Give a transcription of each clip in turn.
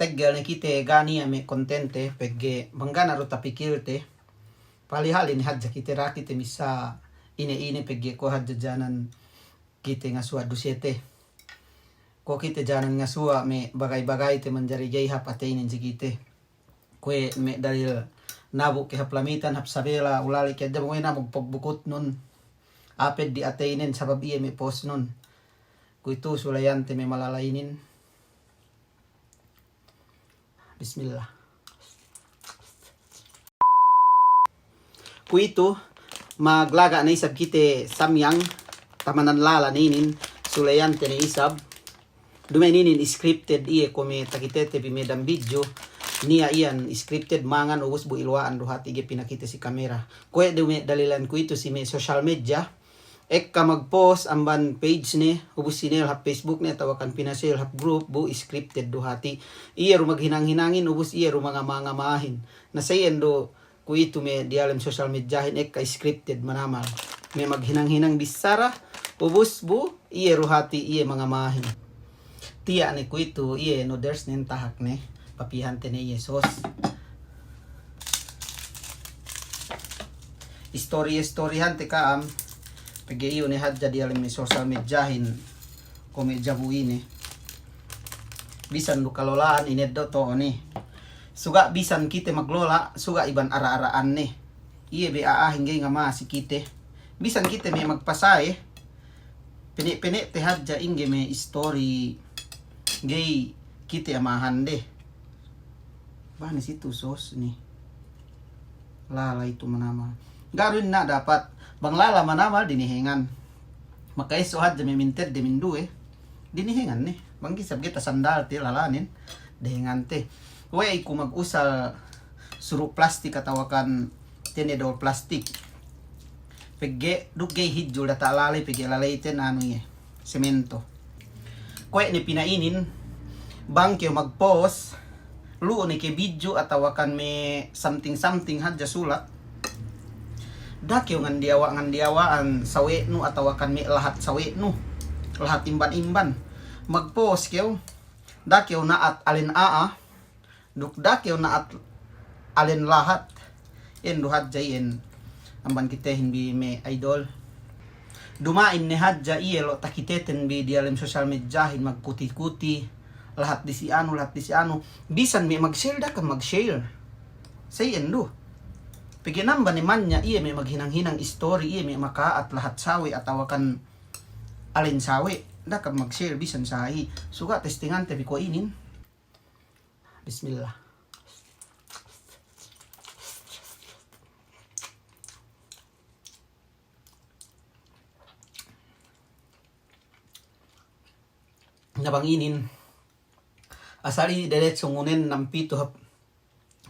teggel ni kite gani ame kontente pegge banggana ro tapikilte palihalin hadja kite rakite misa ine pegge ko hadja janan kite ngasua dusete ko kite janan ngasua me bagay-bagay te manjari jay hap ateinin kite kue me dalil nabuk ke haplamitan hap sabela ulali ke jam na magpagbukot nun aped di ateinin sabab iya me post nun kuito sulayante me malalainin. Bismillah. Kuito maglaga na isab kite samyang tamanan lala ninin sulayante na isab dumeninin scripted iye kome takitete bimedang video niya iyan scripted mangan ubus bu ilwaan duhat ige pinakita si kamera kue dume dalilan kuito si me social media ek ka mag-post amban page ni ubus sinel hap Facebook ni tawakan pinasel hap group bu scripted duhati iya ru maghinang-hinangin ubus iya ru mga mahin na sayen do kuito me dialam social media hin ek ka scripted manamal me maghinang-hinang bisara ubus bu iya ru hati iya mga mahin tiya ni kuito iya no there's nin tahak ni papihante ni Yesus story hante ka pag iyo ni hadja di alam ni social media hin komedya buine bisan lu kalolaan ined do to ni suga bisan kite maglola suga iban ara-araan ni iye be hinggay nga ma si kite bisan kite may magpasahe pini te hadja inge may story gay kite amahan de ba ni situ sos ni lalay ito manama garin na dapat banglala manamal dinihingan makaisohad jami minted de mindu dinihingan ni banggisab kita sandal ti lalanin dihingan te way ku mag-usal suru plastik katawakan tinidor plastik pegge dugay hidjul data lalay pegge lalay ten ano ye semento kwe ni pinainin bangkyo mag-post luo ni ke video atawakan me something hadja sulat dakyo ngandiawa ang sawe no atawakan mi lahat sawe no lahat imban magpost kyo dakyo na at alin duk dakyo na at alin lahat en duhat jayen amban kita hindi me idol dumain ni hadja iyelo takiteten bi dialim social media hin magkuti-kuti lahat di si ano bisan mi mag-share da ka mag-share say endo piginamba ni man niya, iya may maghinang-hinang story, iya may maka at lahat sawi at tawakan alin sawi. Dakab mag-share bisan sahi. Suga testingan tabi ko inin. Bismillah. Nabanginin. Asali diretso ngunin ng pito hap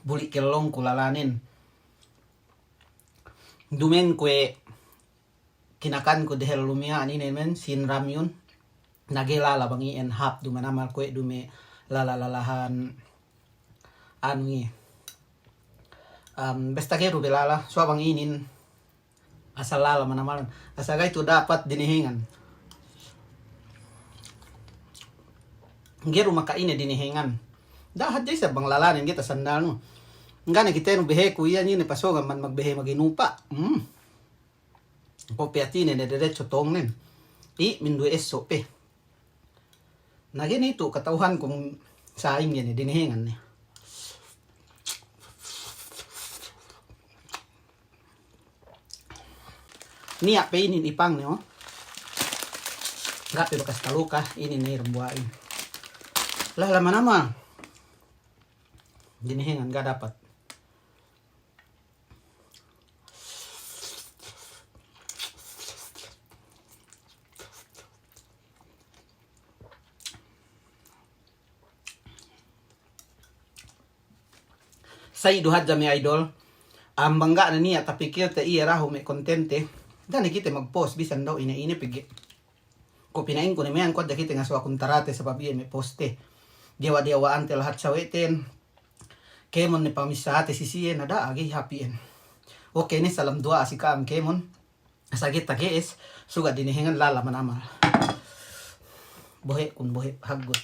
buli kelong kulalanin. Dumen kwe kinakan ko dehel lumia ani nemen sin ramyun nagilala bangi en hap dumanamal kwe dume lalalahan ani besta keru belala so banginin asal lala manamal asaga itu dapat dinihingan geru makaine dinihingan dahat jay sa banglalanin kita sandal no ngana kita no behe kuya ni pasogan man magbehe maginupa kopiatine ne derecho tongnen i mindu eso pe nagini ito katauhan kung saing yan dinihingan ni niya pe inin ipang ni gapi bakas taluka ini na irumbuain lalaman naman dinihingan ga dapat say duhat jami idol ang bangga na niya tapikir ta iya raho may kontente dani kita mag-post bisan daw ina pigi ko pinain ko ni mayan ko kita nga so akong tarate sa pabiya may poste diawa-diawaan te lahat saweten kemon ni pamisate sisiyen nada agi happyen okay ni salam dua si kam kemon asagit tagees suga dinihingan lalaman amal bohe kun bohe hagot